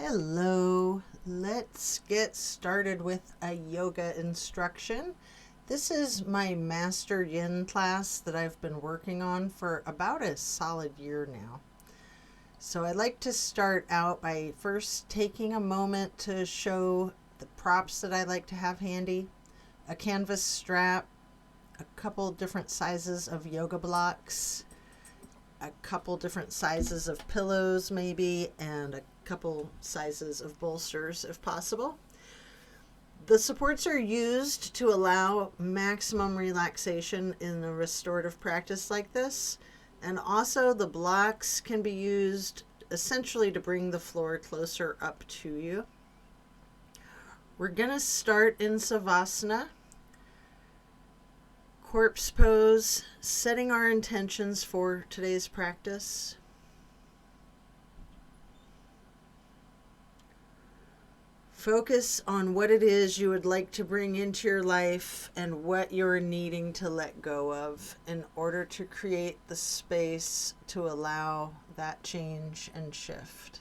Hello, let's get started with a yoga instruction. This is my Master Yin class that I've been working on for about a solid year now. So I'd like to start out by first taking a moment to show the props that I like to have handy. A canvas strap, a couple different sizes of yoga blocks, a couple different sizes of pillows maybe, and a couple sizes of bolsters if possible. The supports are used to allow maximum relaxation in a restorative practice like this, and also the blocks can be used essentially to bring the floor closer up to you. We're going to start in Savasana, corpse pose, setting our intentions for today's practice. Focus on what it is you would like to bring into your life and what you're needing to let go of in order to create the space to allow that change and shift.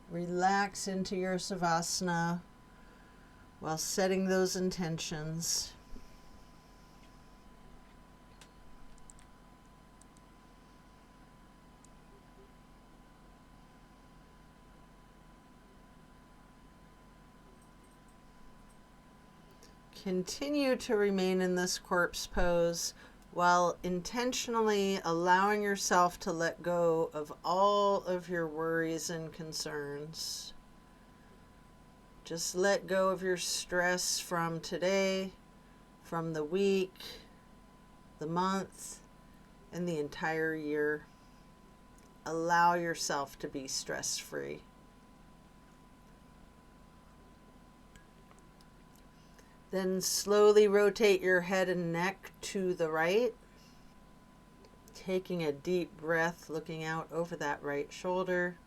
Relax into your Savasana while setting those intentions. Continue to remain in this corpse pose while intentionally allowing yourself to let go of all of your worries and concerns. Just let go of your stress from today, from the week, the month, and the entire year. Allow yourself to be stress-free. Then slowly rotate your head and neck to the right, taking a deep breath, looking out over that right shoulder,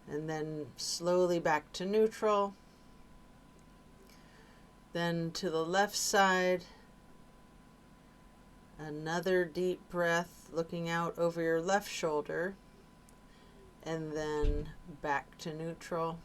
and then slowly back to neutral. Then to the left side, another deep breath, looking out over your left shoulder, and then back to neutral.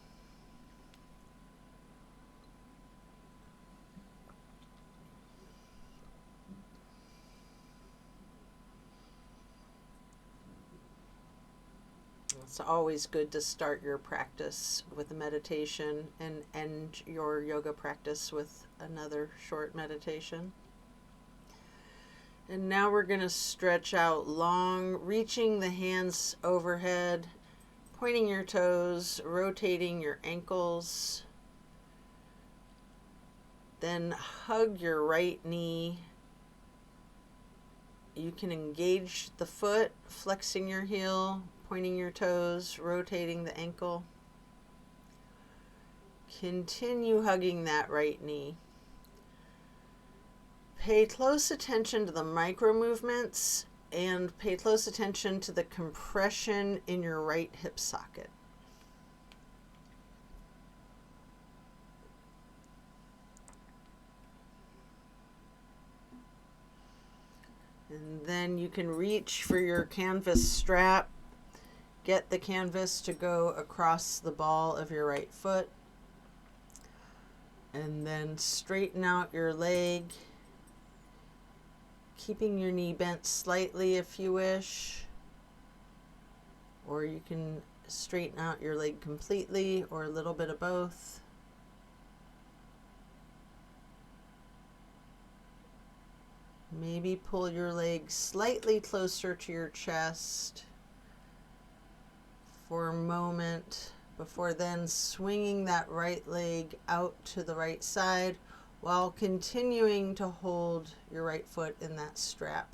It's always good to start your practice with a meditation and end your yoga practice with another short meditation. And now we're going to stretch out long, reaching the hands overhead, pointing your toes, rotating your ankles. Then hug your right knee. You can engage the foot, flexing your heel, pointing your toes, rotating the ankle. Continue hugging that right knee. Pay close attention to the micro movements and pay close attention to the compression in your right hip socket. And then you can reach for your canvas strap. Get the canvas to go across the ball of your right foot. And then straighten out your leg, keeping your knee bent slightly if you wish. Or you can straighten out your leg completely, or a little bit of both. Maybe pull your leg slightly closer to your chest for a moment before then swinging that right leg out to the right side while continuing to hold your right foot in that strap.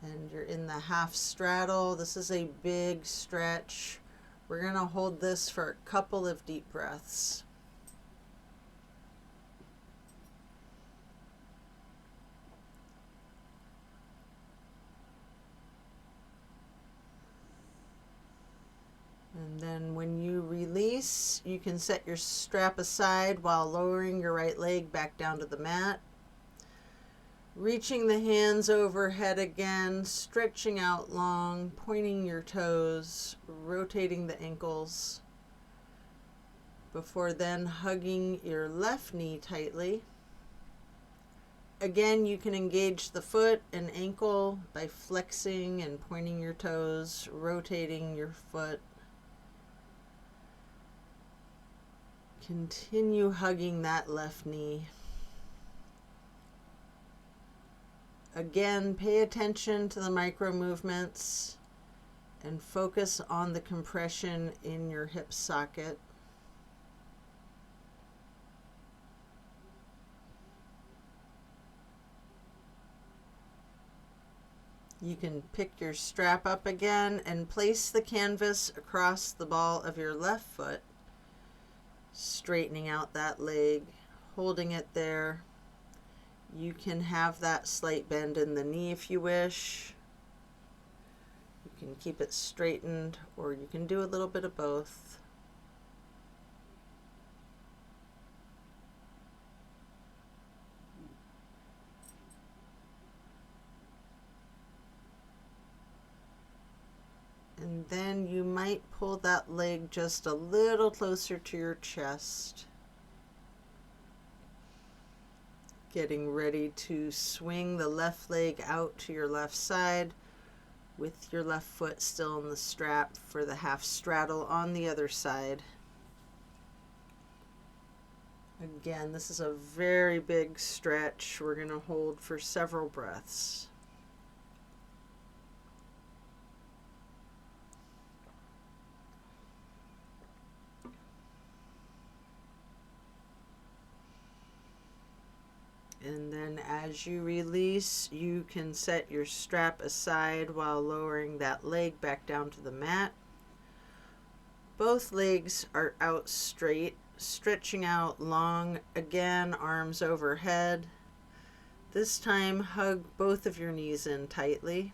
And you're in the half straddle. This is a big stretch. We're going to hold this for a couple of deep breaths. And then when you release, you can set your strap aside while lowering your right leg back down to the mat. Reaching the hands overhead again, stretching out long, pointing your toes, rotating the ankles, before then hugging your left knee tightly. Again, you can engage the foot and ankle by flexing and pointing your toes, rotating your foot. Continue hugging that left knee. Again, pay attention to the micro movements and focus on the compression in your hip socket. You can pick your strap up again and place the canvas across the ball of your left foot, straightening out that leg, holding it there. You can have that slight bend in the knee if you wish. You can keep it straightened, or you can do a little bit of both. And then you might pull that leg just a little closer to your chest. Getting ready to swing the left leg out to your left side with your left foot still in the strap for the half straddle on the other side. Again, this is a very big stretch. We're going to hold for several breaths. And then as you release, you can set your strap aside while lowering that leg back down to the mat. Both legs are out straight, stretching out long. Again, arms overhead. This time, hug both of your knees in tightly.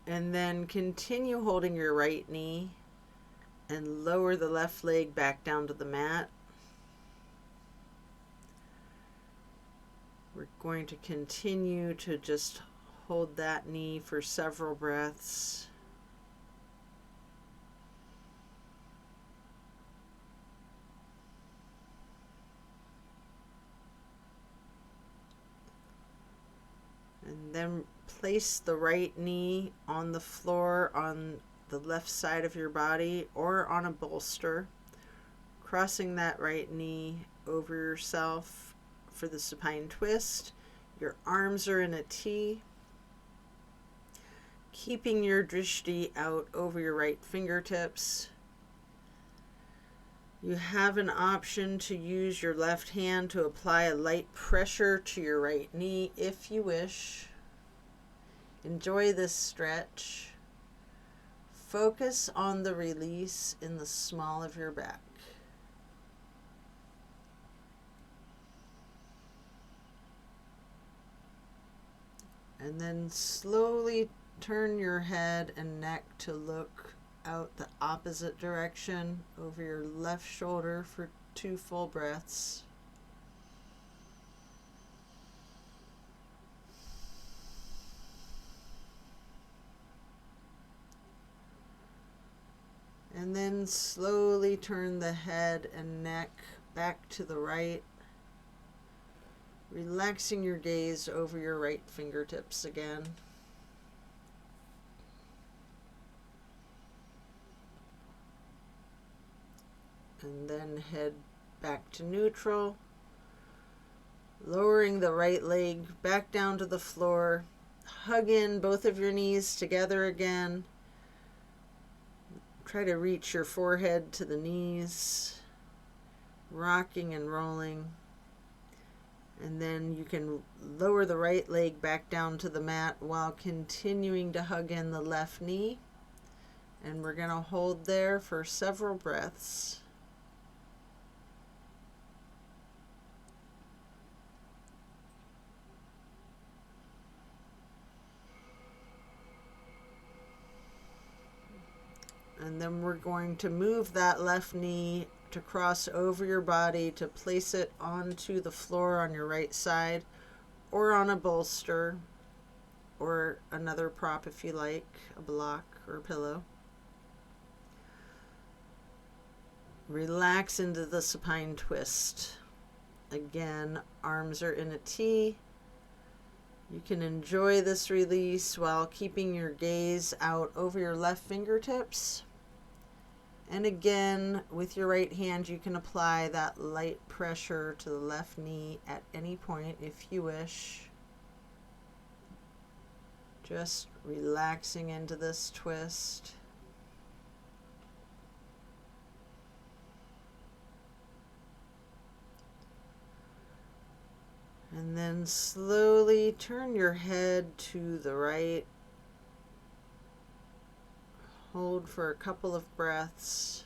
And then continue holding your right knee and lower the left leg back down to the mat. We're going to continue to just hold that knee for several breaths. And then place the right knee on the floor on the left side of your body or on a bolster, crossing that right knee over yourself for the supine twist. Your arms are in a T, keeping your drishti out over your right fingertips. You have an option to use your left hand to apply a light pressure to your right knee if you wish. Enjoy this stretch. Focus on the release in the small of your back. And then slowly turn your head and neck to look out the opposite direction over your left shoulder for 2 full breaths. And then slowly turn the head and neck back to the right, relaxing your gaze over your right fingertips again. And then head back to neutral, lowering the right leg back down to the floor. Hug in both of your knees together again. Try to reach your forehead to the knees, rocking and rolling. And then you can lower the right leg back down to the mat while continuing to hug in the left knee. And we're going to hold there for several breaths. And then we're going to move that left knee to cross over your body to place it onto the floor on your right side or on a bolster or another prop if you like, a block or a pillow. Relax into the supine twist. Again, arms are in a T. You can enjoy this release while keeping your gaze out over your left fingertips. And again, with your right hand, you can apply that light pressure to the left knee at any point if you wish. Just relaxing into this twist. And then slowly turn your head to the right. Hold for a couple of breaths.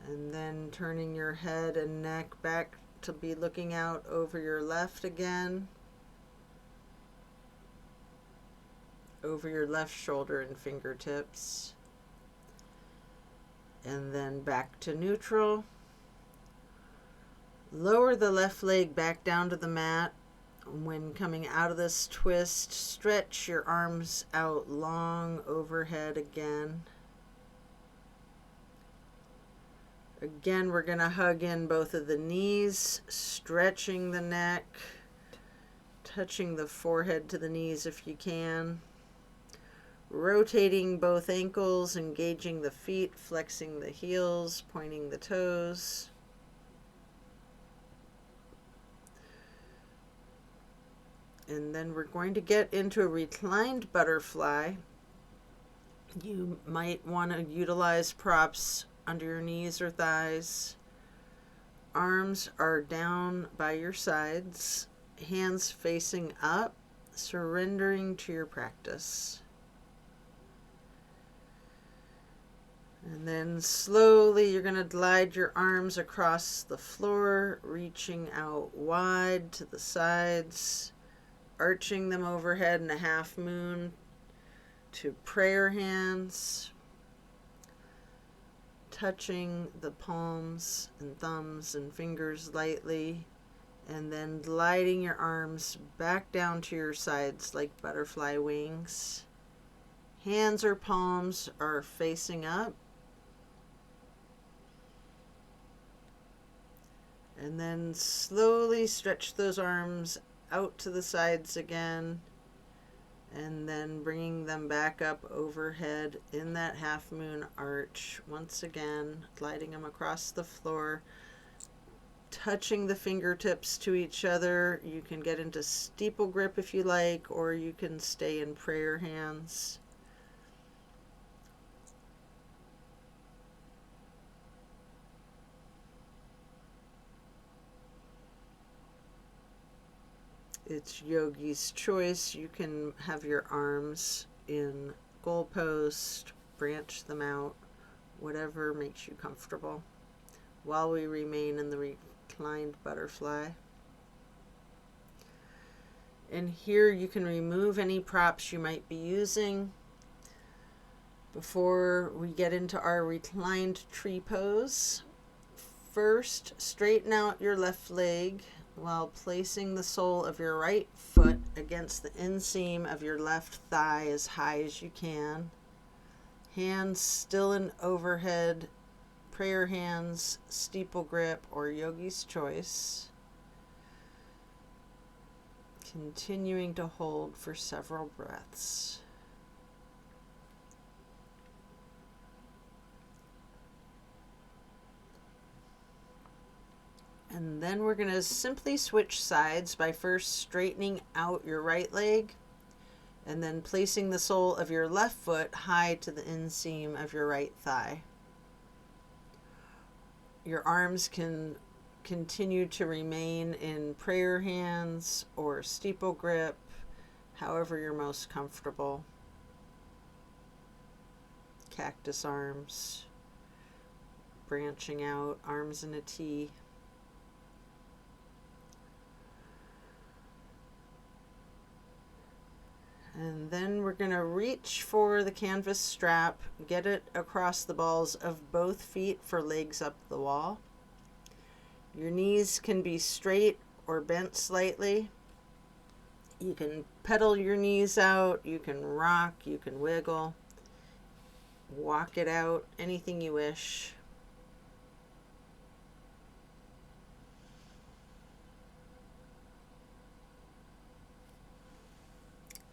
And then turning your head and neck back to be looking out over your left again. Over your left shoulder and fingertips. And then back to neutral. Lower the left leg back down to the mat. When coming out of this twist, stretch your arms out long overhead again. Again, we're going to hug in both of the knees, stretching the neck, touching the forehead to the knees if you can. Rotating both ankles, engaging the feet, flexing the heels, pointing the toes. And then we're going to get into a reclined butterfly. You might want to utilize props under your knees or thighs. Arms are down by your sides, hands facing up, surrendering to your practice. And then slowly you're going to glide your arms across the floor, reaching out wide to the sides, arching them overhead in a half moon to prayer hands, touching the palms and thumbs and fingers lightly, and then gliding your arms back down to your sides like butterfly wings. Hands or palms are facing up. And then slowly stretch those arms out to the sides again, and then bringing them back up overhead in that half moon arch. Once again, gliding them across the floor, touching the fingertips to each other. You can get into steeple grip if you like, or you can stay in prayer hands. It's yogi's choice. You can have your arms in goalpost, branch them out, whatever makes you comfortable, while we remain in the reclined butterfly. And here you can remove any props you might be using before we get into our reclined tree pose. First, straighten out your left leg while placing the sole of your right foot against the inseam of your left thigh as high as you can. Hands still in overhead, prayer hands, steeple grip, or yogi's choice. Continuing to hold for several breaths. And then we're going to simply switch sides by first straightening out your right leg and then placing the sole of your left foot high to the inseam of your right thigh. Your arms can continue to remain in prayer hands or steeple grip, however you're most comfortable. Cactus arms, branching out, arms in a T. And then we're going to reach for the canvas strap, get it across the balls of both feet for legs up the wall. Your knees can be straight or bent slightly. You can pedal your knees out, you can rock, you can wiggle, walk it out, anything you wish.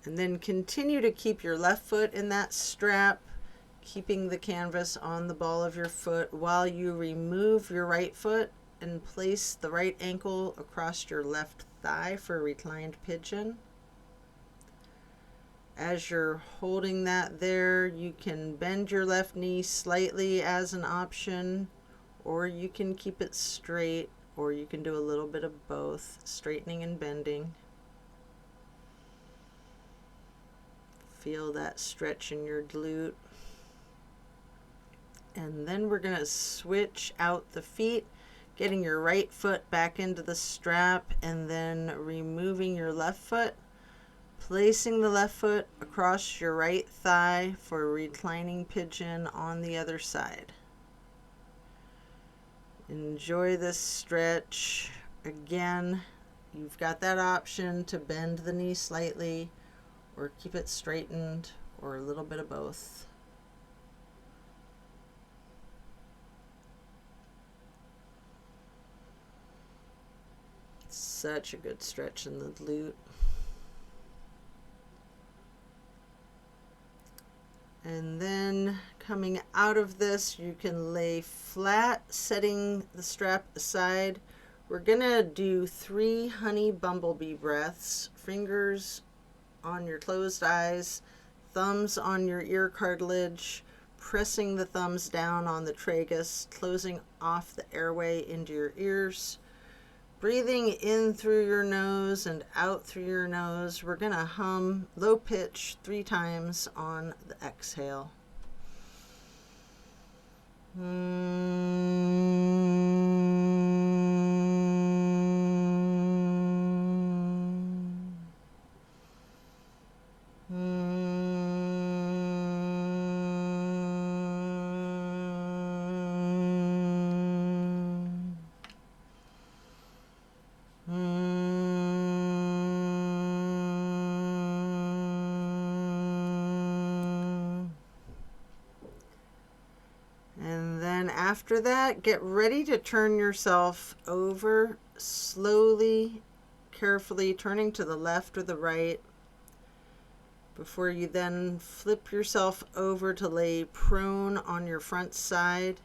And then continue to keep your left foot in that strap, keeping the canvas on the ball of your foot while you remove your right foot and place the right ankle across your left thigh for a reclined pigeon. As you're holding that there, you can bend your left knee slightly as an option, or you can keep it straight, or you can do a little bit of both, straightening and bending. Feel that stretch in your glute. And then we're going to switch out the feet, getting your right foot back into the strap and then removing your left foot, placing the left foot across your right thigh for a reclining pigeon on the other side. Enjoy this stretch. Again, you've got that option to bend the knee slightly or keep it straightened, or a little bit of both. Such a good stretch in the glute. And then coming out of this, you can lay flat, setting the strap aside. We're gonna do 3 honey bumblebee breaths, fingers on your closed eyes, thumbs on your ear cartilage, pressing the thumbs down on the tragus, closing off the airway into your ears, breathing in through your nose and out through your nose. We're going to hum low pitch 3 times on the exhale. And then after that, get ready to turn yourself over, slowly, carefully turning to the left or the right, before you then flip yourself over to lay prone on your front side.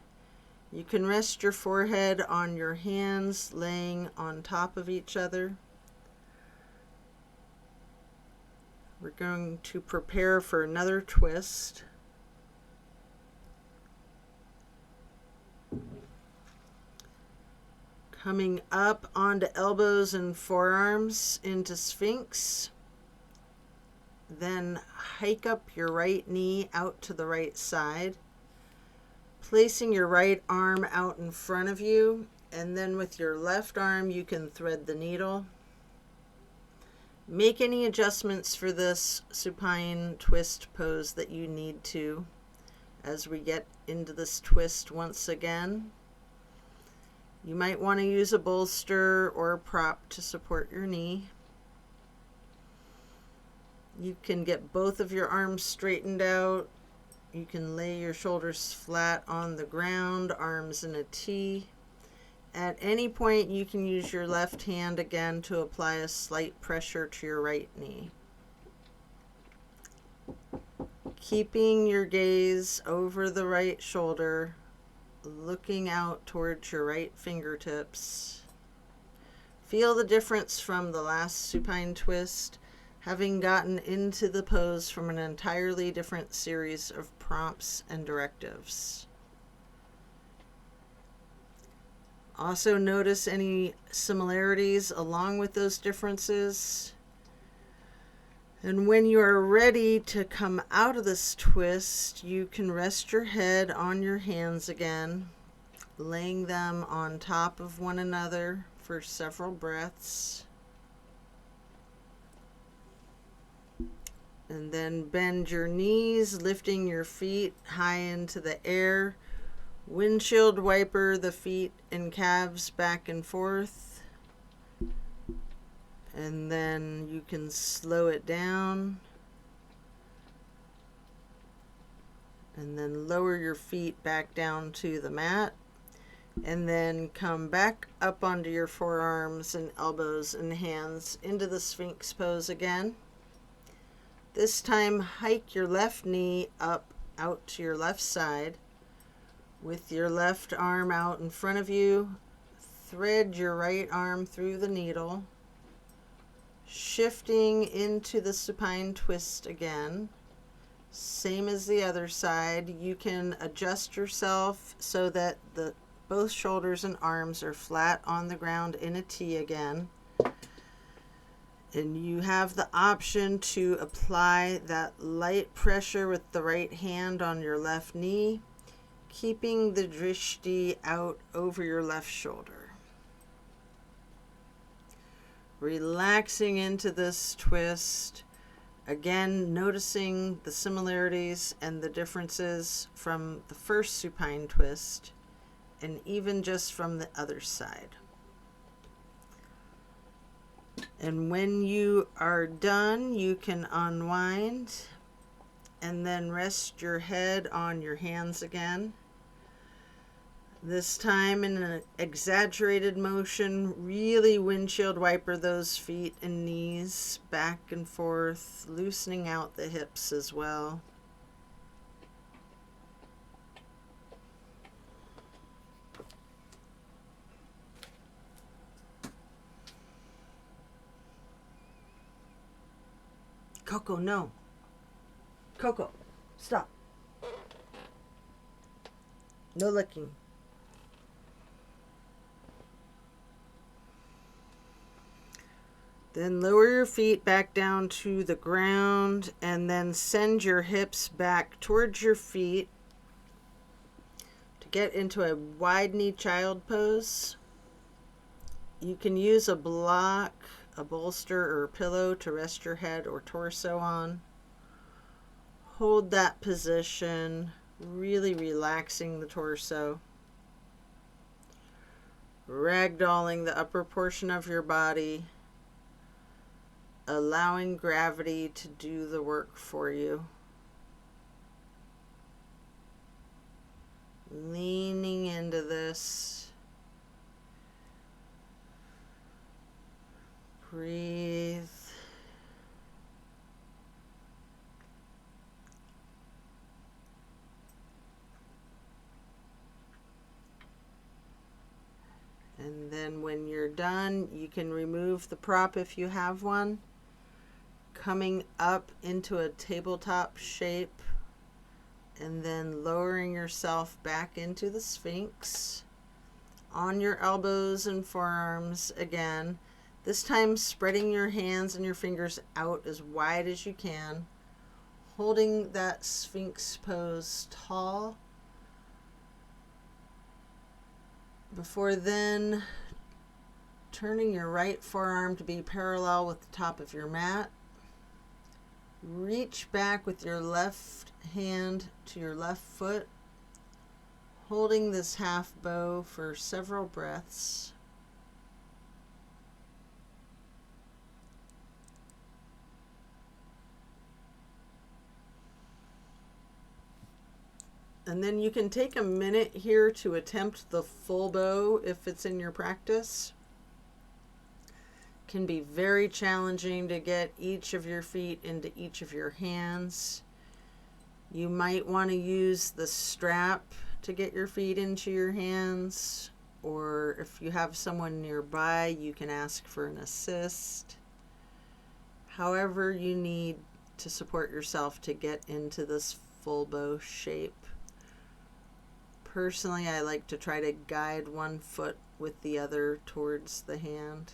You can rest your forehead on your hands, laying on top of each other. We're going to prepare for another twist. Coming up onto elbows and forearms into Sphinx. Then hike up your right knee out to the right side, placing your right arm out in front of you, and then with your left arm you can thread the needle. Make any adjustments for this supine twist pose that you need to as we get into this twist once again. You might want to use a bolster or a prop to support your knee. You can get both of your arms straightened out. You can lay your shoulders flat on the ground, arms in a T. At any point, you can use your left hand again to apply a slight pressure to your right knee. Keeping your gaze over the right shoulder, looking out towards your right fingertips. Feel the difference from the last supine twist, having gotten into the pose from an entirely different series of prompts and directives. Also notice any similarities along with those differences. And when you are ready to come out of this twist, you can rest your head on your hands again, laying them on top of one another for several breaths. And then bend your knees, lifting your feet high into the air. Windshield wiper the feet and calves back and forth. And then you can slow it down. And then lower your feet back down to the mat. And then come back up onto your forearms and elbows and hands into the Sphinx pose again. This time, hike your left knee up out to your left side. With your left arm out in front of you, thread your right arm through the needle, shifting into the supine twist again. Same as the other side. You can adjust yourself so that both shoulders and arms are flat on the ground in a T again. And you have the option to apply that light pressure with the right hand on your left knee, keeping the drishti out over your left shoulder. Relaxing into this twist. Again, noticing the similarities and the differences from the first supine twist, and even just from the other side. And when you are done, you can unwind and then rest your head on your hands again. This time in an exaggerated motion, really windshield wiper those feet and knees back and forth, loosening out the hips as well. Coco, no. Coco, stop. No licking. Then lower your feet back down to the ground and then send your hips back towards your feet to get into a wide knee child pose. You can use a block, a bolster, or a pillow to rest your head or torso on. Hold that position, really relaxing the torso. Ragdolling the upper portion of your body, allowing gravity to do the work for you. Leaning into this. Breathe. And then when you're done, you can remove the prop if you have one. Coming up into a tabletop shape and then lowering yourself back into the Sphinx on your elbows and forearms again. This time spreading your hands and your fingers out as wide as you can, holding that Sphinx pose tall. Before then, turning your right forearm to be parallel with the top of your mat. Reach back with your left hand to your left foot, holding this half bow for several breaths. And then you can take a minute here to attempt the full bow if it's in your practice. It can be very challenging to get each of your feet into each of your hands. You might want to use the strap to get your feet into your hands, or if you have someone nearby, you can ask for an assist. However you need to support yourself to get into this full bow shape. Personally, I like to try to guide one foot with the other towards the hand.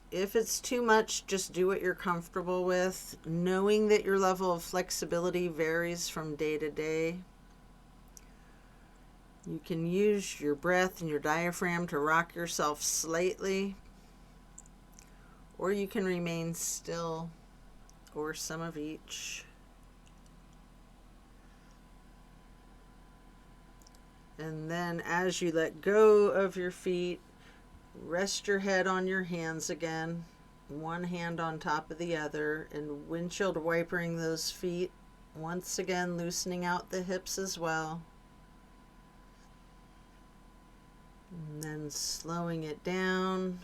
If it's too much, just do what you're comfortable with, knowing that your level of flexibility varies from day to day. You can use your breath and your diaphragm to rock yourself slightly, or you can remain still or some of each. And then as you let go of your feet, rest your head on your hands again, one hand on top of the other, and windshield wipering those feet, once again loosening out the hips as well. And then slowing it down,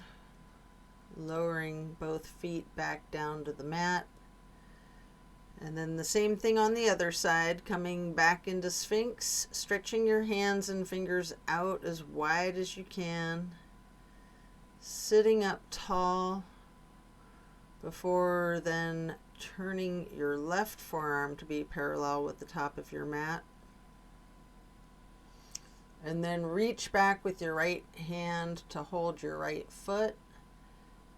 lowering both feet back down to the mat. And then the same thing on the other side, coming back into Sphinx, stretching your hands and fingers out as wide as you can, sitting up tall, before then turning your left forearm to be parallel with the top of your mat. And then reach back with your right hand to hold your right foot,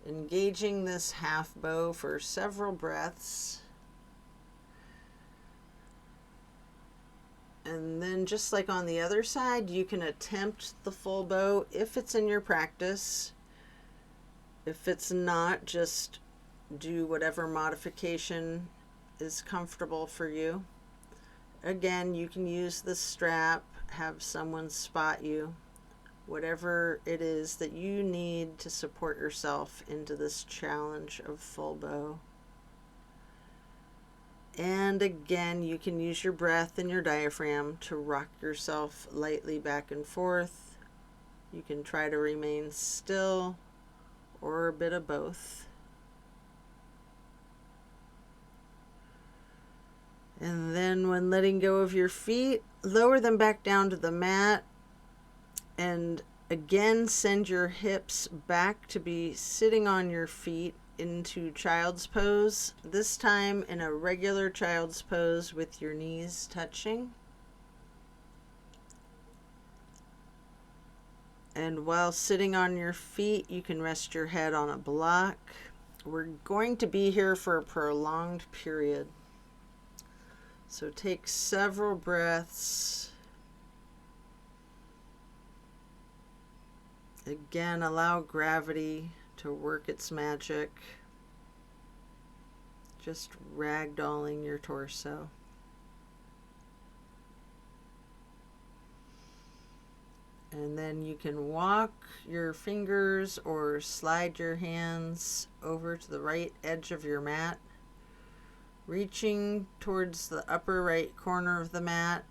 engaging this half bow for several breaths. And then just like on the other side, you can attempt the full bow if it's in your practice. If it's not, just do whatever modification is comfortable for you. Again, you can use the strap, have someone spot you, whatever it is that you need to support yourself into this challenge of full bow. And again, you can use your breath and your diaphragm to rock yourself lightly back and forth. You can try to remain still or a bit of both. And then when letting go of your feet, lower them back down to the mat. And again, send your hips back to be sitting on your feet into child's pose, this time in a regular child's pose with your knees touching. And while sitting on your feet, you can rest your head on a block. We're going to be here for a prolonged period. So take several breaths. Again, allow gravity to work its magic, just ragdolling your torso. And then you can walk your fingers or slide your hands over to the right edge of your mat, reaching towards the upper right corner of the mat.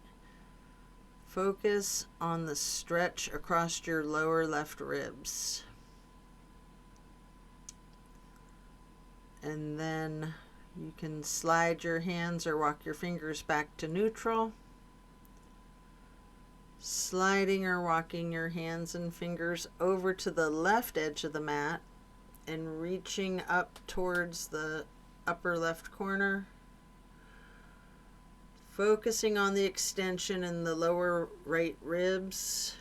Focus on the stretch across your lower left ribs. And then you can slide your hands or walk your fingers back to neutral, sliding or walking your hands and fingers over to the left edge of the mat and reaching up towards the upper left corner, focusing on the extension in the lower right ribs.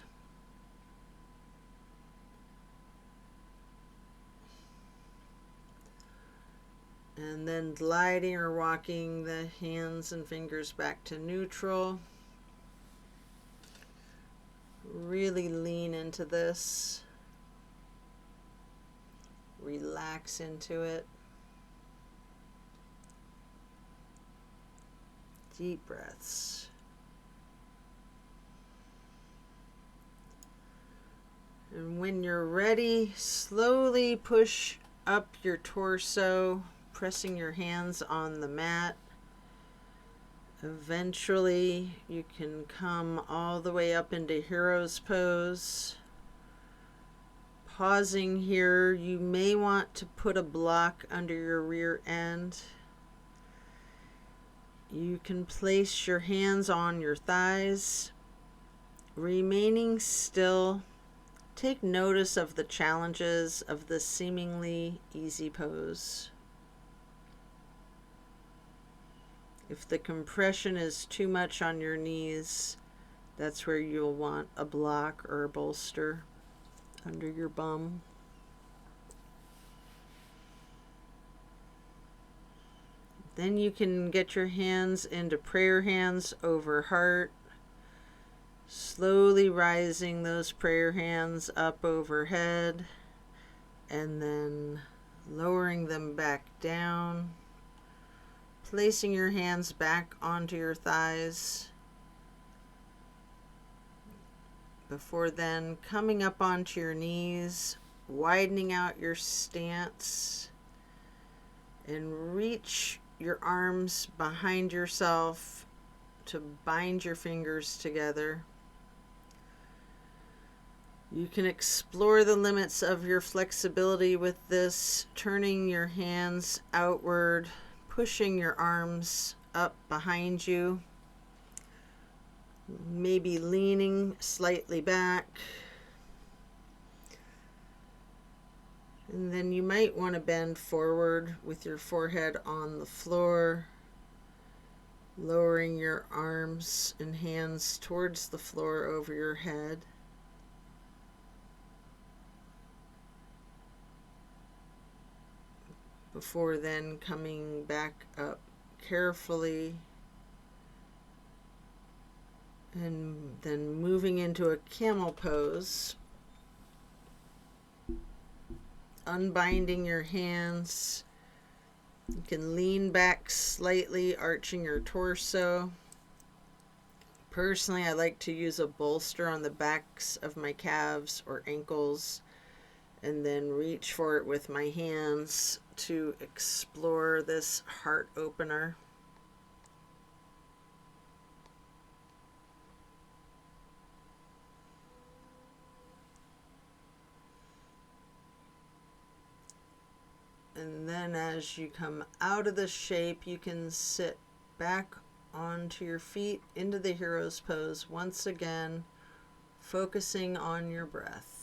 And then gliding or walking the hands and fingers back to neutral. Really lean into this. Relax into it. Deep breaths. And when you're ready, slowly push up your torso, pressing your hands on the mat. Eventually, you can come all the way up into hero's pose. Pausing here, you may want to put a block under your rear end. You can place your hands on your thighs, remaining still. Take notice of the challenges of this seemingly easy pose. If the compression is too much on your knees, that's where you'll want a block or a bolster under your bum. Then you can get your hands into prayer hands over heart, slowly rising those prayer hands up overhead and then lowering them back down. Placing your hands back onto your thighs. Before then, coming up onto your knees, widening out your stance, and reach your arms behind yourself to bind your fingers together. You can explore the limits of your flexibility with this, turning your hands outward, pushing your arms up behind you, maybe leaning slightly back. And then you might want to bend forward with your forehead on the floor, lowering your arms and hands towards the floor over your head. Before then coming back up carefully and then moving into a camel pose, unbinding your hands. You can lean back slightly, arching your torso. Personally, I like to use a bolster on the backs of my calves or ankles and then reach for it with my hands to explore this heart opener. And then as you come out of the shape, you can sit back onto your feet into the hero's pose once again, focusing on your breath.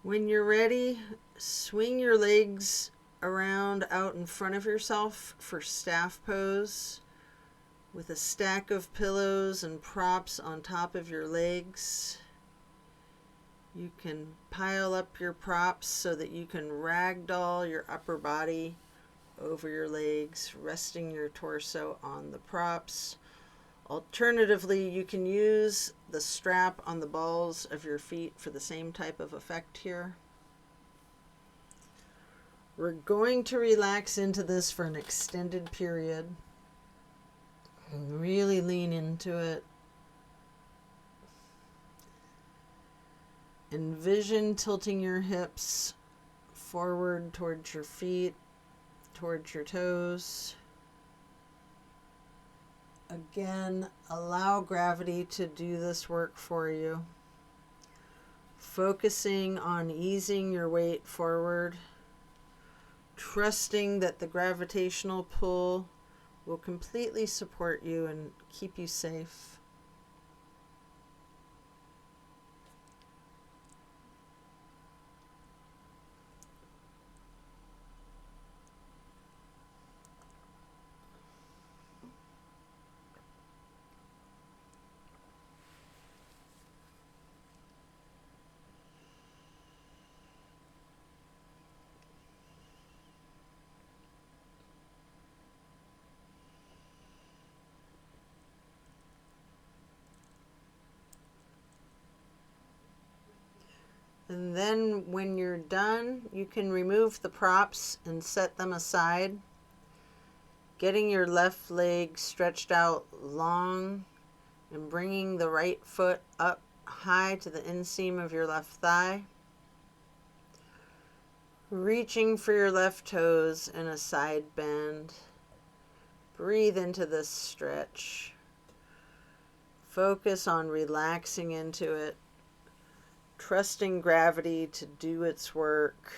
When you're ready, swing your legs around out in front of yourself for staff pose with a stack of pillows and props on top of your legs. You can pile up your props so that you can ragdoll your upper body over your legs, resting your torso on the props. Alternatively, you can use the strap on the balls of your feet for the same type of effect here. We're going to relax into this for an extended period and really lean into it. Envision tilting your hips forward towards your feet, towards your toes. Again, allow gravity to do this work for you. Focusing on easing your weight forward, trusting that the gravitational pull will completely support you and keep you safe. And then when you're done, you can remove the props and set them aside. Getting your left leg stretched out long and bringing the right foot up high to the inseam of your left thigh. Reaching for your left toes in a side bend. Breathe into this stretch. Focus on relaxing into it. Trusting gravity to do its work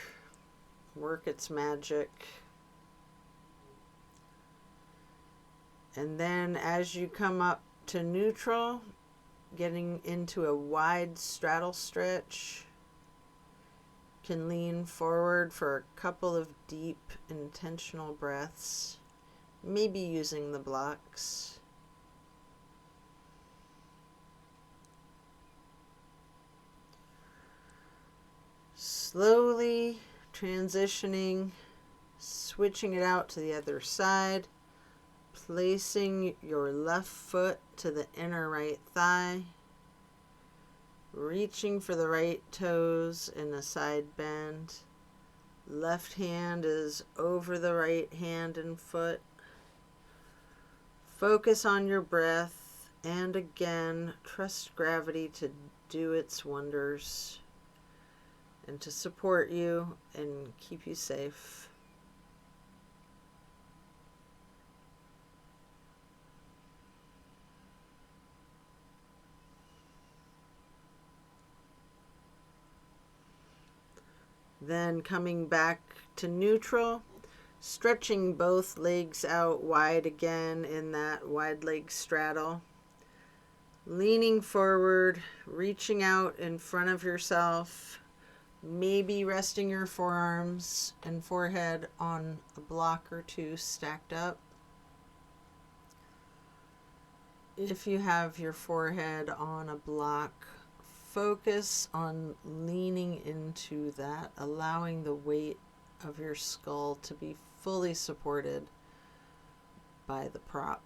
its magic. And then as you come up to neutral, getting into a wide straddle stretch, can lean forward for a couple of deep, intentional breaths, maybe using the blocks. Slowly transitioning, switching it out to the other side, placing your left foot to the inner right thigh, reaching for the right toes in a side bend, Left hand is over the right hand and foot. Focus on your breath, and again, trust gravity to do its wonders and to support you and keep you safe. Then coming back to neutral, stretching both legs out wide again in that wide leg straddle. Leaning forward, reaching out in front of yourself, maybe resting your forearms and forehead on a block or two stacked up. If you have your forehead on a block, focus on leaning into that, allowing the weight of your skull to be fully supported by the prop.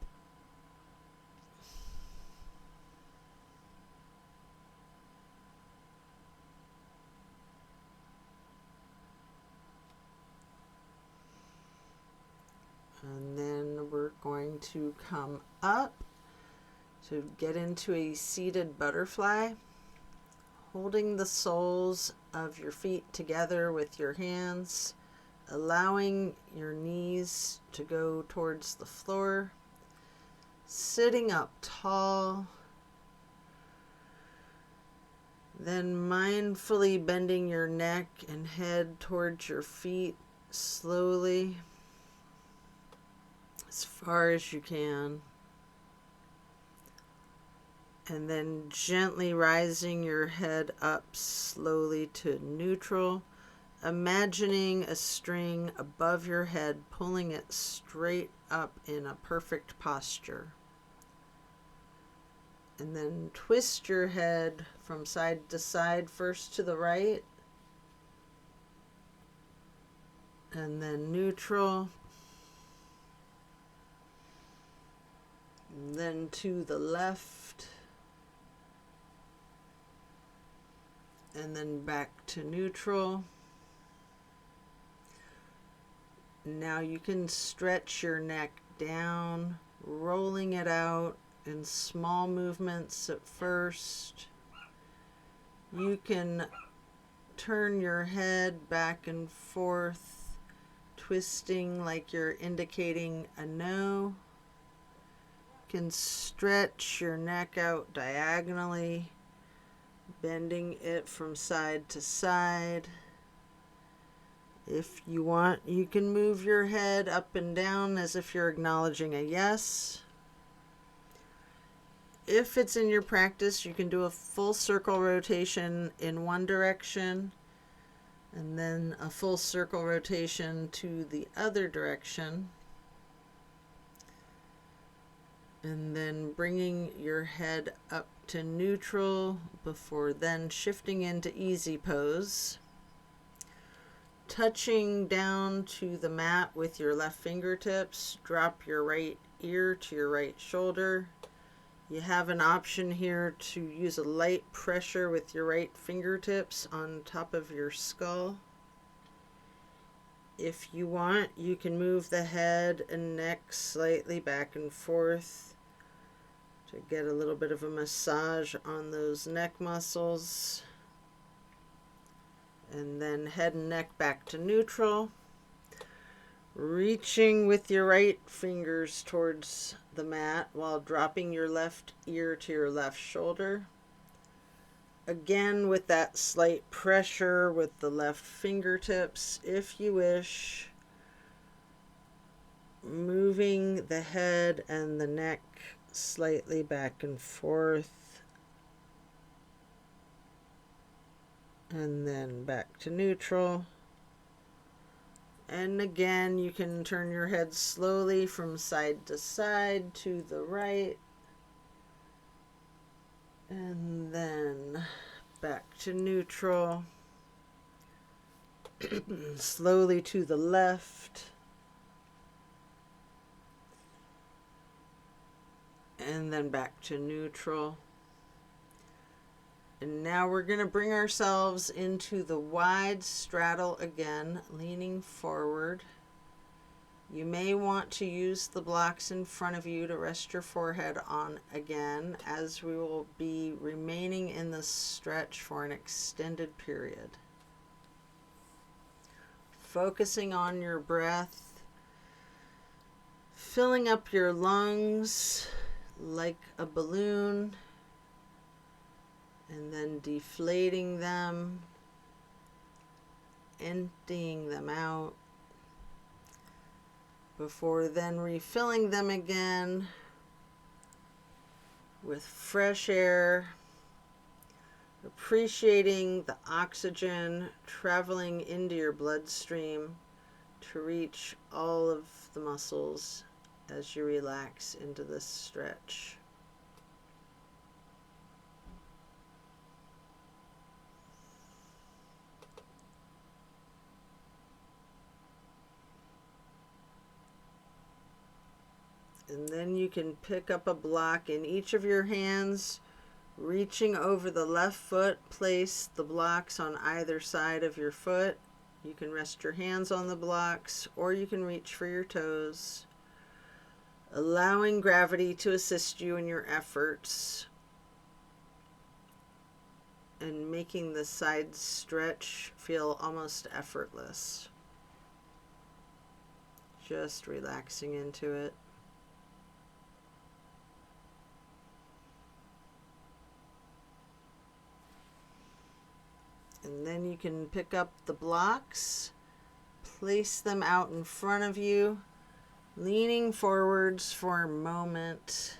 And then we're going to come up to get into a seated butterfly, holding the soles of your feet together with your hands, allowing your knees to go towards the floor, sitting up tall, then mindfully bending your neck and head towards your feet slowly, as far as you can. And then gently rising your head up slowly to neutral, imagining a string above your head, pulling it straight up in a perfect posture. And then twist your head from side to side, first to the right, and then neutral, and then to the left, and then back to neutral. Now you can stretch your neck down, rolling it out in small movements at first. You can turn your head back and forth, twisting like you're indicating a no. You can stretch your neck out diagonally, bending it from side to side. If you want, you can move your head up and down as if you're acknowledging a yes. If it's in your practice, you can do a full circle rotation in one direction and then a full circle rotation to the other direction. And then bringing your head up to neutral before then shifting into easy pose. Touching down to the mat with your left fingertips, drop your right ear to your right shoulder. You have an option here to use a light pressure with your right fingertips on top of your skull. If you want, you can move the head and neck slightly back and forth to get a little bit of a massage on those neck muscles. And then head and neck back to neutral. Reaching with your right fingers towards the mat while dropping your left ear to your left shoulder. Again, with that slight pressure with the left fingertips, if you wish. Moving the head and the neck slightly back and forth. And then back to neutral. And again, you can turn your head slowly from side to side to the right. And then back to neutral. Slowly to the left. And then back to neutral. And now we're going to bring ourselves into the wide straddle again, leaning forward. You may want to use the blocks in front of you to rest your forehead on again, as we will be remaining in this stretch for an extended period. Focusing on your breath, filling up your lungs like a balloon, and then deflating them, emptying them out, before then refilling them again with fresh air, appreciating the oxygen traveling into your bloodstream to reach all of the muscles as you relax into this stretch. And then you can pick up a block in each of your hands, reaching over the left foot. Place the blocks on either side of your foot. You can rest your hands on the blocks, or you can reach for your toes, allowing gravity to assist you in your efforts and making the side stretch feel almost effortless. Just relaxing into it. And then you can pick up the blocks, place them out in front of you, leaning forwards for a moment,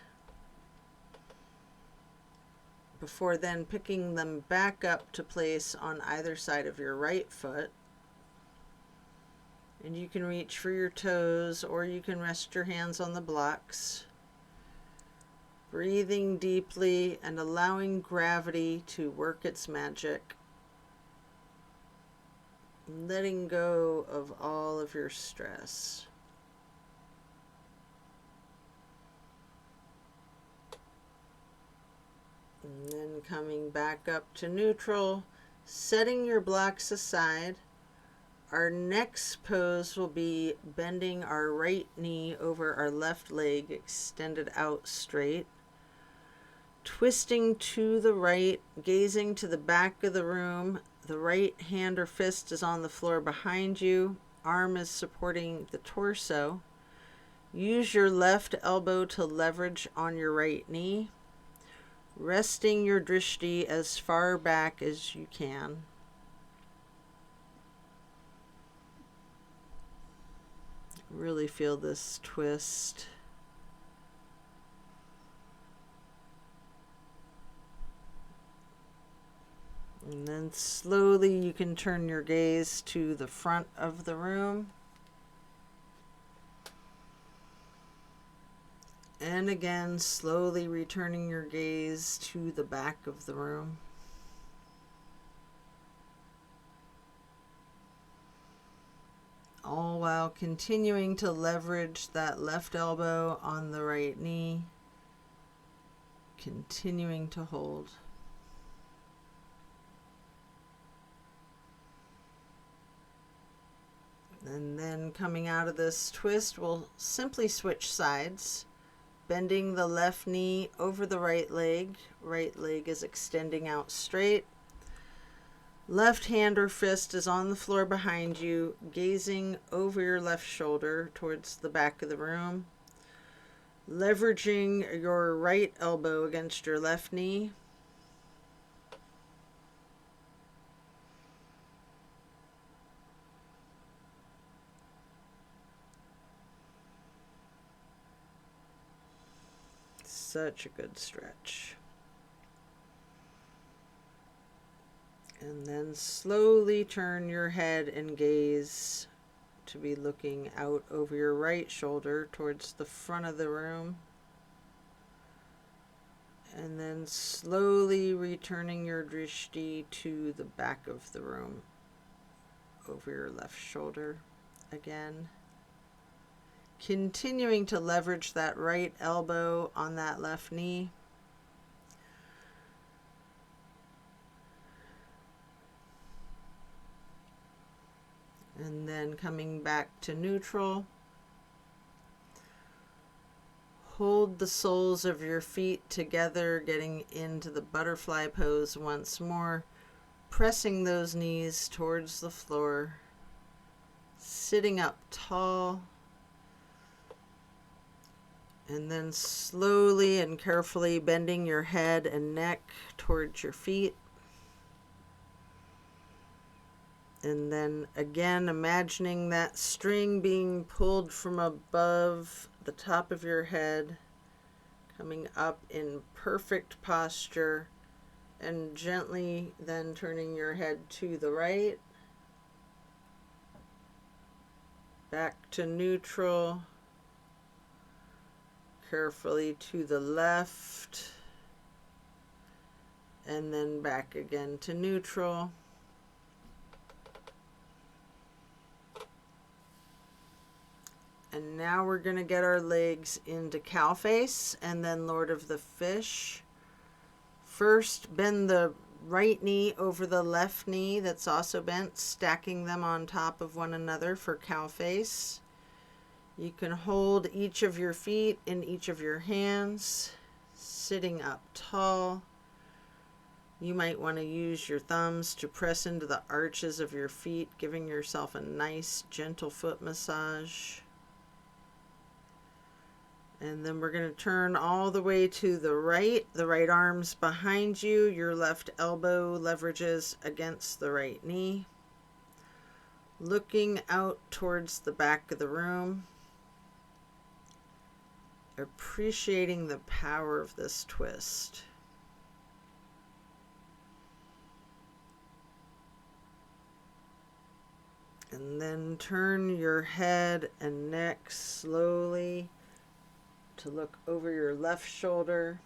before then picking them back up to place on either side of your right foot. And you can reach for your toes, or you can rest your hands on the blocks. Breathing deeply and allowing gravity to work its magic. Letting go of all of your stress. And then coming back up to neutral, setting your blocks aside. Our next pose will be bending our right knee over our left leg, extended out straight. Twisting to the right, gazing to the back of the room. The right hand or fist is on the floor behind you. Arm is supporting the torso. Use your left elbow to leverage on your right knee. Resting your drishti as far back as you can. Really feel this twist. And then slowly you can turn your gaze to the front of the room. And again, slowly returning your gaze to the back of the room. All while continuing to leverage that left elbow on the right knee. Continuing to hold. And then coming out of this twist, we'll simply switch sides, bending the left knee over the right leg. Right leg is extending out straight. Left hand or fist is on the floor behind you, gazing over your left shoulder towards the back of the room. Leveraging your right elbow against your left knee. Such a good stretch. And then slowly turn your head and gaze to be looking out over your right shoulder towards the front of the room. And then slowly returning your drishti to the back of the room over your left shoulder again. Continuing to leverage that right elbow on that left knee. And then coming back to neutral. Hold the soles of your feet together, getting into the butterfly pose once more, pressing those knees towards the floor, sitting up tall, and then slowly and carefully bending your head and neck towards your feet. And then again, imagining that string being pulled from above the top of your head, coming up in perfect posture, and gently then turning your head to the right, back to neutral, carefully to the left, and then back again to neutral. And now we're going to get our legs into cow face and then Lord of the Fish. First, bend the right knee over the left knee that's also bent, stacking them on top of one another for cow face. You can hold each of your feet in each of your hands, sitting up tall. You might want to use your thumbs to press into the arches of your feet, giving yourself a nice, gentle foot massage. And then we're going to turn all the way to the right arm's behind you, your left elbow leverages against the right knee. Looking out towards the back of the room, appreciating the power of this twist. And then turn your head and neck slowly to look over your left shoulder.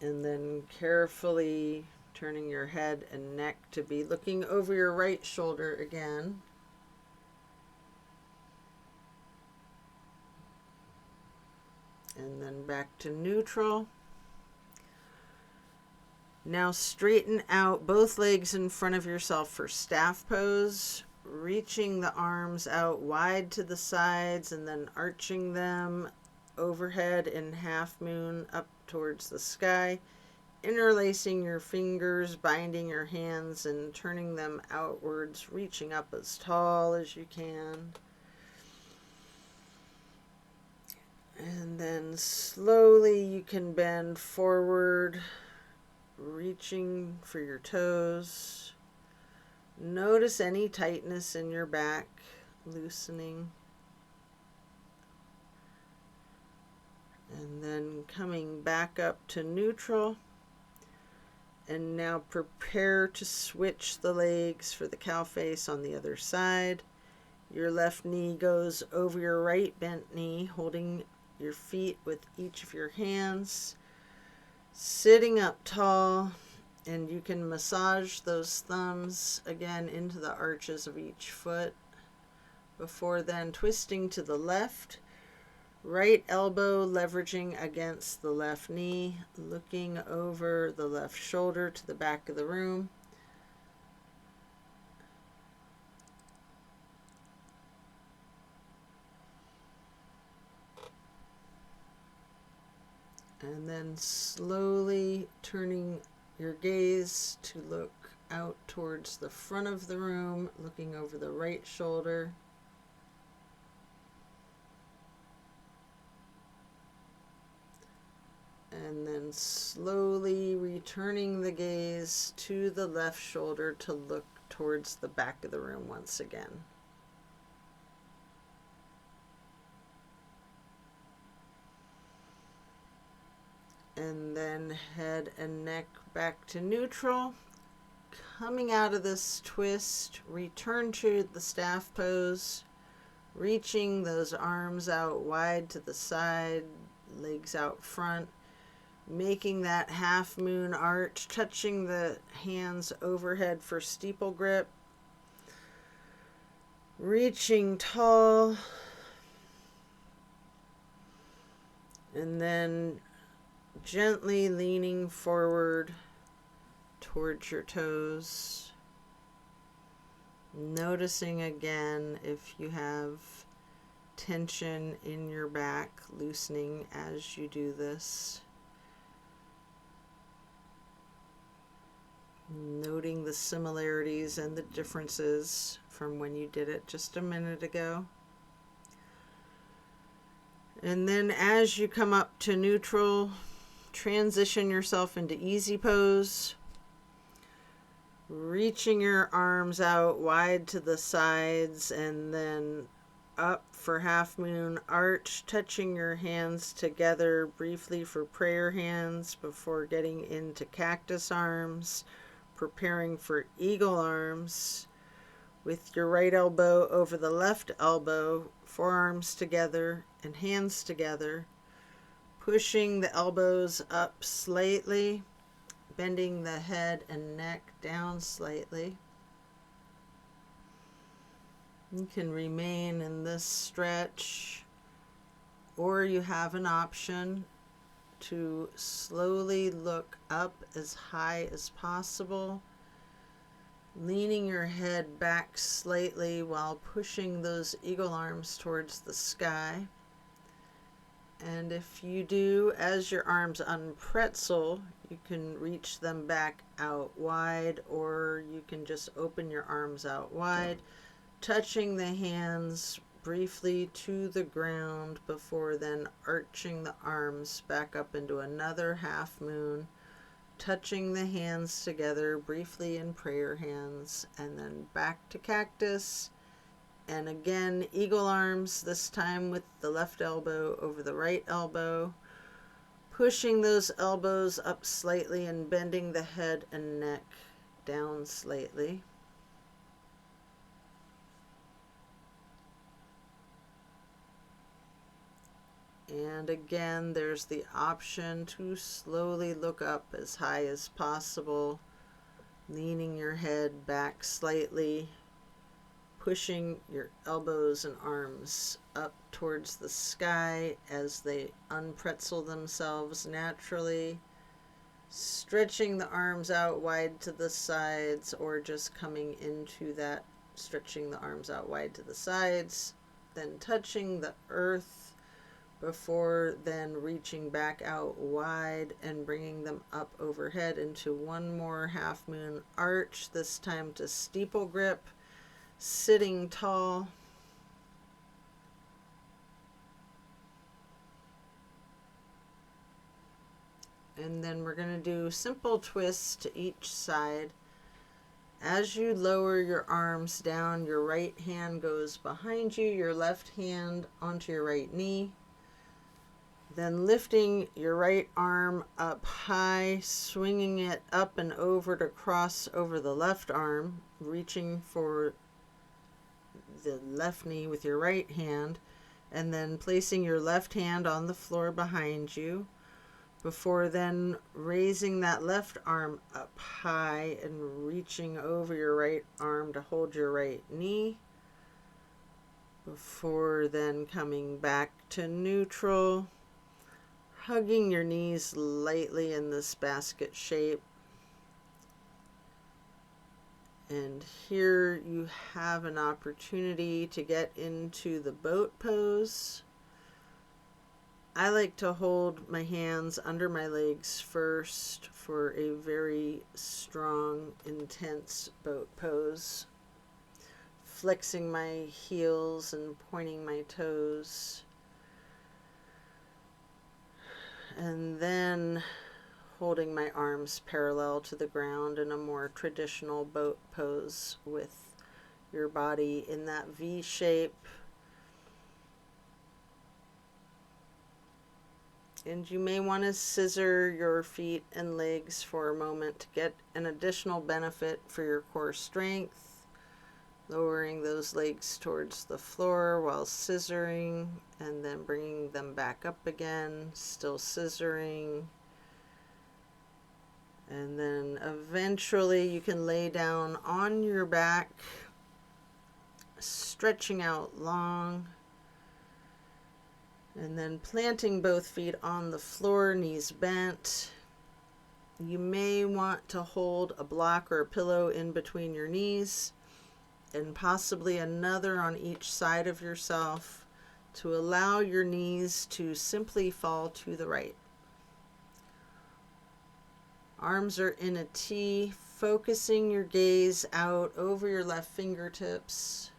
And then carefully turning your head and neck to be looking over your right shoulder again. And then back to neutral. Now straighten out both legs in front of yourself for staff pose, reaching the arms out wide to the sides and then arching them overhead in half moon up towards the sky, interlacing your fingers, binding your hands and turning them outwards, reaching up as tall as you can. And then slowly you can bend forward, reaching for your toes. Notice any tightness in your back, loosening. And then coming back up to neutral. And now prepare to switch the legs for the cow face on the other side. Your left knee goes over your right bent knee, holding your feet with each of your hands. Sitting up tall, and you can massage those thumbs again into the arches of each foot before then twisting to the left, right elbow leveraging against the left knee, looking over the left shoulder to the back of the room. And then slowly turning your gaze to look out towards the front of the room, looking over the right shoulder. And then slowly returning the gaze to the left shoulder to look towards the back of the room once again. And then head and neck back to neutral. Coming out of this twist, return to the staff pose, reaching those arms out wide to the side, legs out front, making that half moon arch, touching the hands overhead for steeple grip, reaching tall, and then gently leaning forward towards your toes. Noticing again if you have tension in your back, loosening as you do this. Noting the similarities and the differences from when you did it just a minute ago. And then as you come up to neutral, transition yourself into easy pose, reaching your arms out wide to the sides and then up for half moon arch, touching your hands together briefly for prayer hands before getting into cactus arms, preparing for eagle arms with your right elbow over the left elbow, forearms together and hands together, pushing the elbows up slightly, bending the head and neck down slightly. You can remain in this stretch, or you have an option to slowly look up as high as possible, leaning your head back slightly while pushing those eagle arms towards the sky. And if you do, as your arms unpretzel, you can reach them back out wide, or you can just open your arms out wide, touching the hands briefly to the ground before then arching the arms back up into another half moon, touching the hands together briefly in prayer hands, and then back to cactus. And again, eagle arms, this time with the left elbow over the right elbow, pushing those elbows up slightly and bending the head and neck down slightly. And again, there's the option to slowly look up as high as possible, leaning your head back slightly, pushing your elbows and arms up towards the sky as they unpretzel themselves naturally, stretching the arms out wide to the sides, or just coming into that, stretching the arms out wide to the sides, then touching the earth before then reaching back out wide and bringing them up overhead into one more half moon arch, this time to steeple grip, sitting tall. And then we're going to do simple twists to each side. As you lower your arms down, your right hand goes behind you, your left hand onto your right knee. Then lifting your right arm up high, swinging it up and over to cross over the left arm, reaching for the left knee with your right hand, and then placing your left hand on the floor behind you, before then raising that left arm up high and reaching over your right arm to hold your right knee, before then coming back to neutral, hugging your knees lightly in this basket shape. And here you have an opportunity to get into the boat pose. I like to hold my hands under my legs first for a very strong, intense boat pose, flexing my heels and pointing my toes. And then holding my arms parallel to the ground in a more traditional boat pose with your body in that V shape. And you may want to scissor your feet and legs for a moment to get an additional benefit for your core strength, lowering those legs towards the floor while scissoring, and then bringing them back up again, still scissoring. And then eventually you can lay down on your back, stretching out long, and then planting both feet on the floor, knees bent, You may want to hold a block or a pillow in between your knees and possibly another on each side of yourself to allow your knees to simply fall to the right. Arms are in a T, focusing your gaze out over your left fingertips.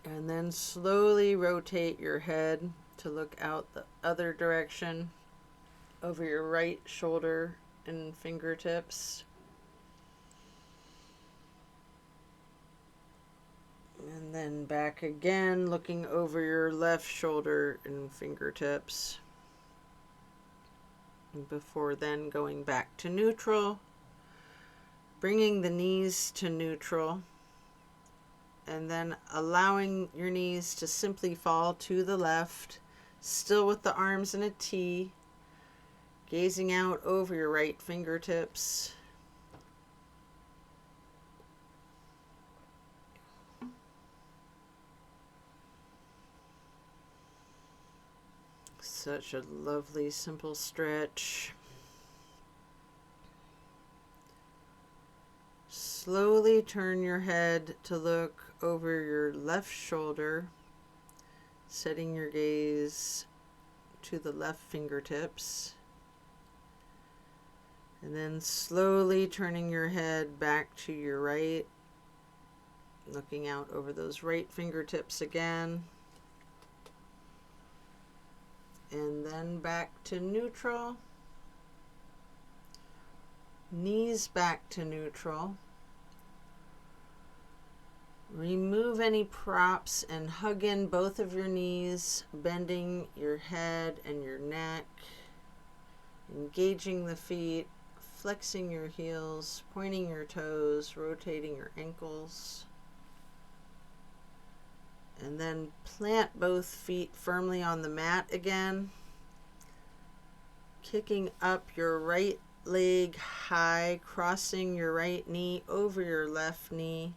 And then slowly rotate your head to look out the other direction over your right shoulder and fingertips. And then back again, looking over your left shoulder and fingertips. And before then going back to neutral, bringing the knees to neutral, and then allowing your knees to simply fall to the left, still with the arms in a T, gazing out over your right fingertips. Such a lovely, simple stretch. Slowly turn your head to look over your left shoulder, setting your gaze to the left fingertips. And then slowly turning your head back to your right, looking out over those right fingertips again. And then back to neutral. Knees back to neutral. Remove any props and hug in both of your knees, bending your head and your neck, engaging the feet, flexing your heels, pointing your toes, rotating your ankles. And then plant both feet firmly on the mat again, kicking up your right leg high, crossing your right knee over your left knee,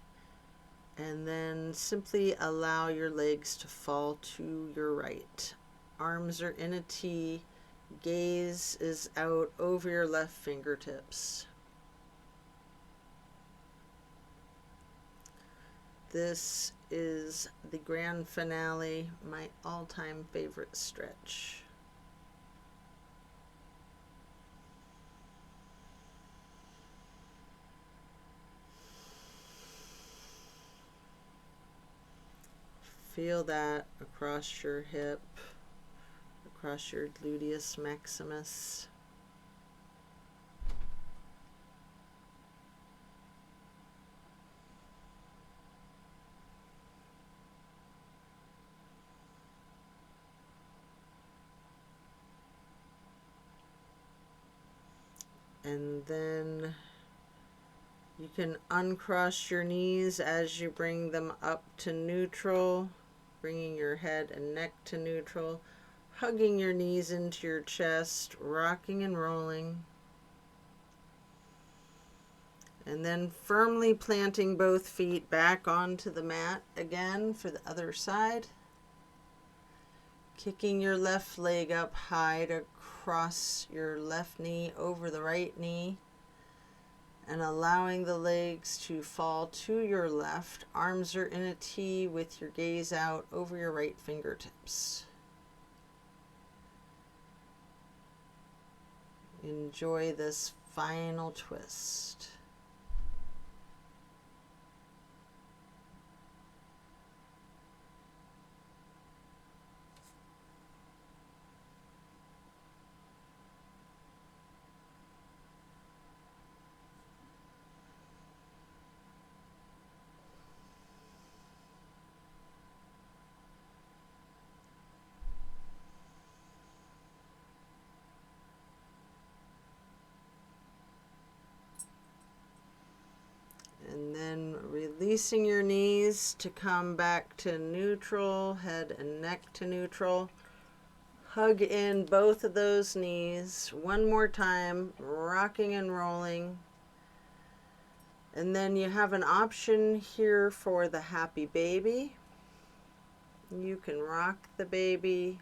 and then simply allow your legs to fall to your right. Arms are in a T, gaze is out over your left fingertips. This is the grand finale, my all-time favorite stretch. Feel that across your hip, across your gluteus maximus. And then you can uncross your knees as you bring them up to neutral, bringing your head and neck to neutral, hugging your knees into your chest, rocking and rolling. And then firmly planting both feet back onto the mat again for the other side. Kicking your left leg up high to cross your left knee over the right knee, and allowing the legs to fall to your left. Arms are in a T with your gaze out over your right fingertips. Enjoy this final twist. And then releasing your knees to come back to neutral, head and neck to neutral. Hug in both of those knees. One more time, rocking and rolling. And then you have an option here for the happy baby. You can rock the baby,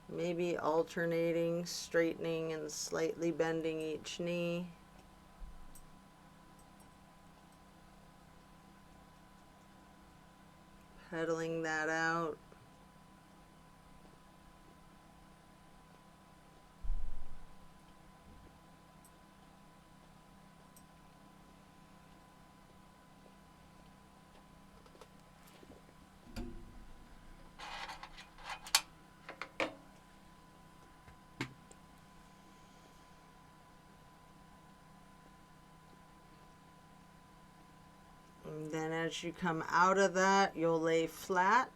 maybe alternating, straightening, and slightly bending each knee. Pedaling that out. And then as you come out of that, you'll lay flat.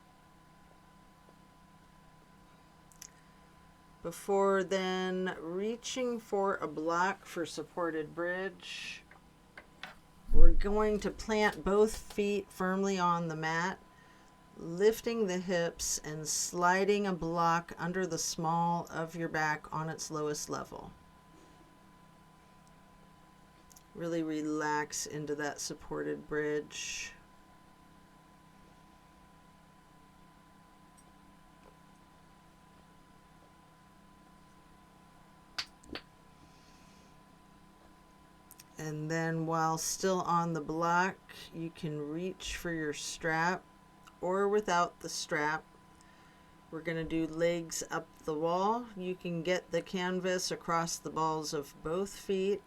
Before then reaching for a block for supported bridge, we're going to plant both feet firmly on the mat, lifting the hips and sliding a block under the small of your back on its lowest level. Really relax into that supported bridge. And then while still on the block, you can reach for your strap, or without the strap. We're going to do legs up the wall. You can get the canvas across the balls of both feet.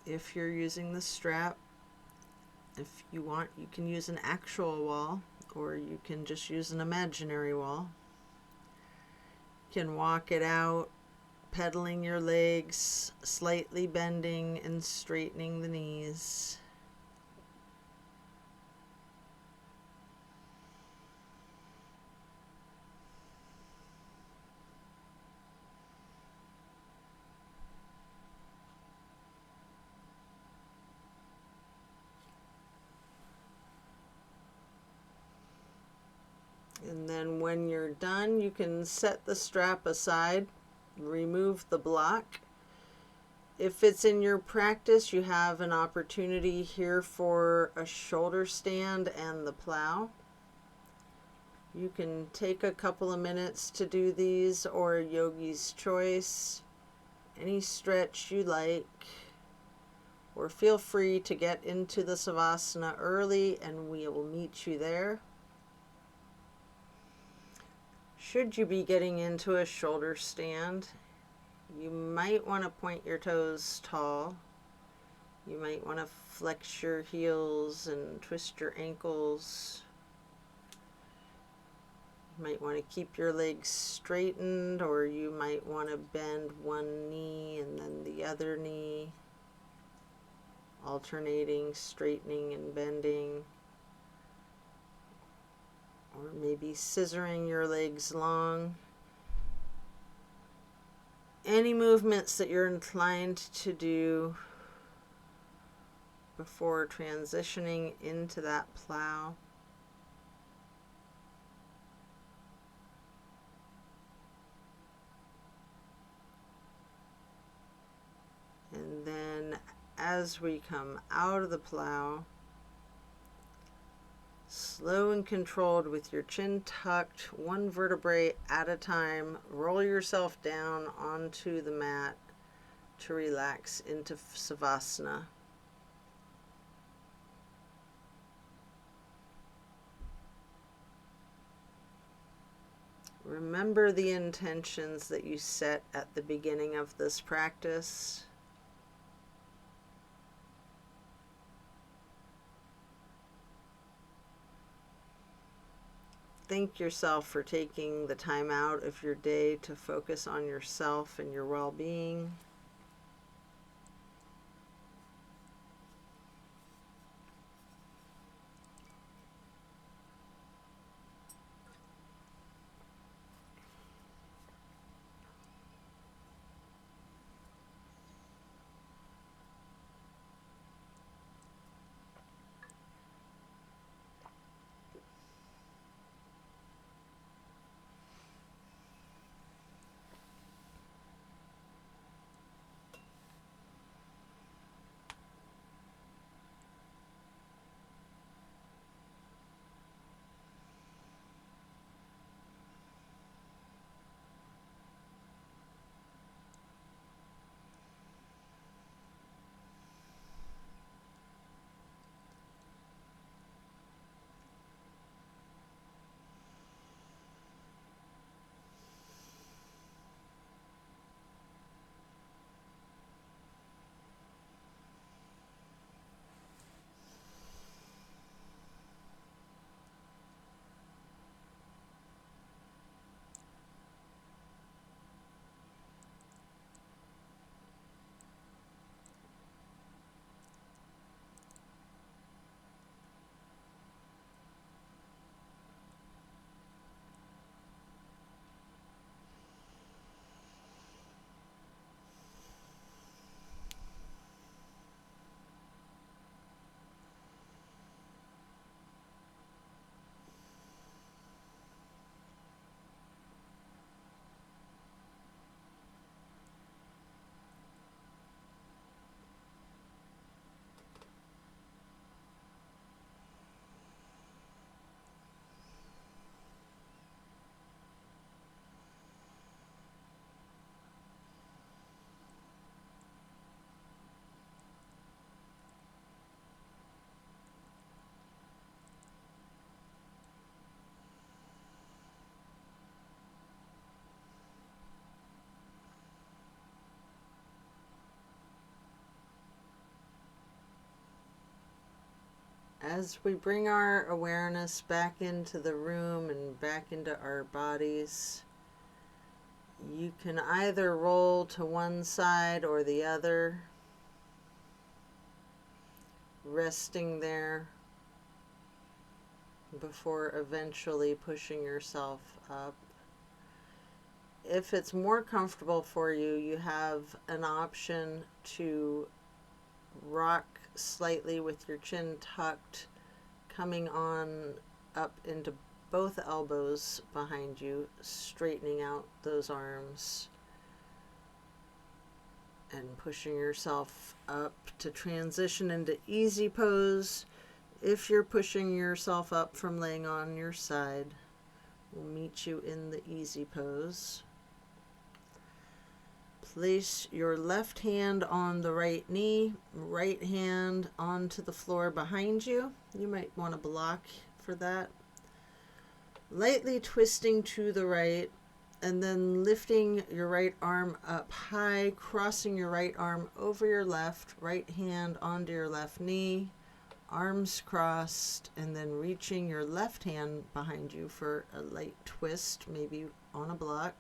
If you're using the strap, if you want, you can use an actual wall, or you can just use an imaginary wall. You can walk it out, pedaling your legs, slightly bending and straightening the knees. And then when you're done, you can set the strap aside, remove the block. If it's in your practice, you have an opportunity here for a shoulder stand and the plow. You can take a couple of minutes to do these, or yogi's choice, any stretch you like, or feel free to get into the Savasana early and we will meet you there. Should you be getting into a shoulder stand, you might want to point your toes tall. You might want to flex your heels and twist your ankles. You might want to keep your legs straightened, or you might want to bend one knee and then the other knee, alternating, straightening and bending. Or maybe scissoring your legs long. Any movements that you're inclined to do before transitioning into that plow. And then as we come out of the plow, slow and controlled with your chin tucked, one vertebrae at a time, roll yourself down onto the mat to relax into Savasana. Remember the intentions that you set at the beginning of this practice. Thank yourself for taking the time out of your day to focus on yourself and your well-being. As we bring our awareness back into the room and back into our bodies, you can either roll to one side or the other, resting there before eventually pushing yourself up. If it's more comfortable for you, you have an option to rock slightly with your chin tucked, coming on up into both elbows behind you, straightening out those arms and pushing yourself up to transition into easy pose. If you're pushing yourself up from laying on your side, we'll meet you in the easy pose. Place your left hand on the right knee, right hand onto the floor behind you. You might want to block for that. Lightly twisting to the right, and then lifting your right arm up high, crossing your right arm over your left, right hand onto your left knee, arms crossed, and then reaching your left hand behind you for a light twist, maybe on a block.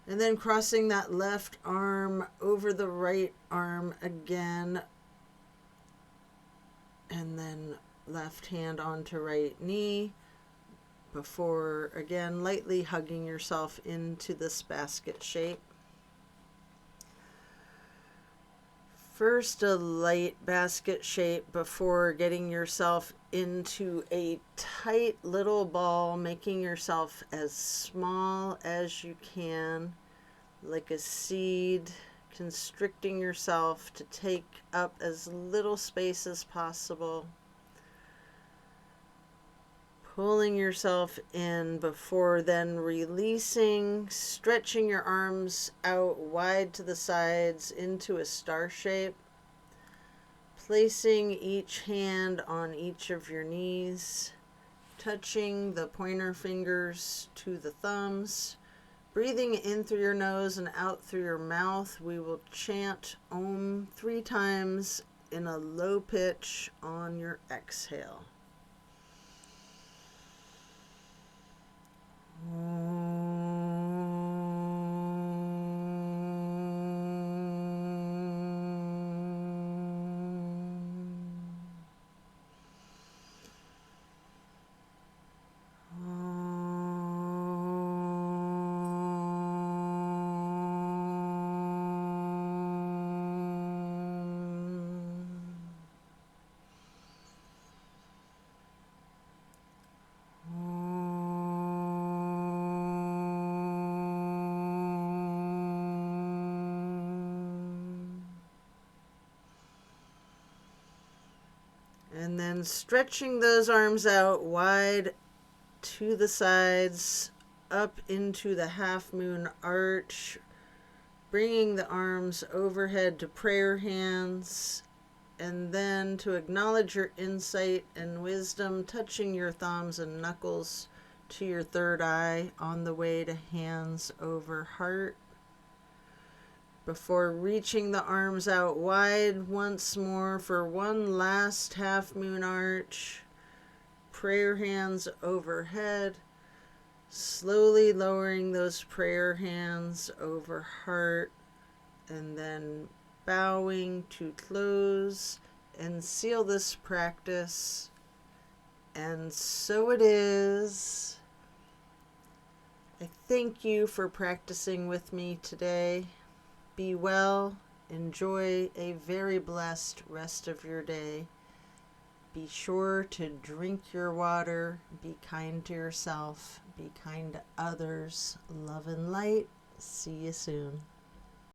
And then crossing that left arm over the right arm again, and then left hand onto right knee, before again lightly hugging yourself into this basket shape. First a light basket shape before getting yourself into a tight little ball, making yourself as small as you can, like a seed, constricting yourself to take up as little space as possible. Pulling yourself in before then releasing, stretching your arms out wide to the sides into a star shape. Placing each hand on each of your knees, touching the pointer fingers to the thumbs. Breathing in through your nose and out through your mouth, we will chant Om 3 times in a low pitch on your exhale. And then stretching those arms out wide to the sides, up into the half moon arch, bringing the arms overhead to prayer hands, and then to acknowledge your insight and wisdom, touching your thumbs and knuckles to your third eye on the way to hands over heart. Before reaching the arms out wide once more for one last half moon arch, prayer hands overhead, slowly lowering those prayer hands over heart, and then bowing to close and seal this practice. And so it is. I thank you for practicing with me today. Be well. Enjoy a very blessed rest of your day. Be sure to drink your water. Be kind to yourself. Be kind to others. Love and light. See you soon.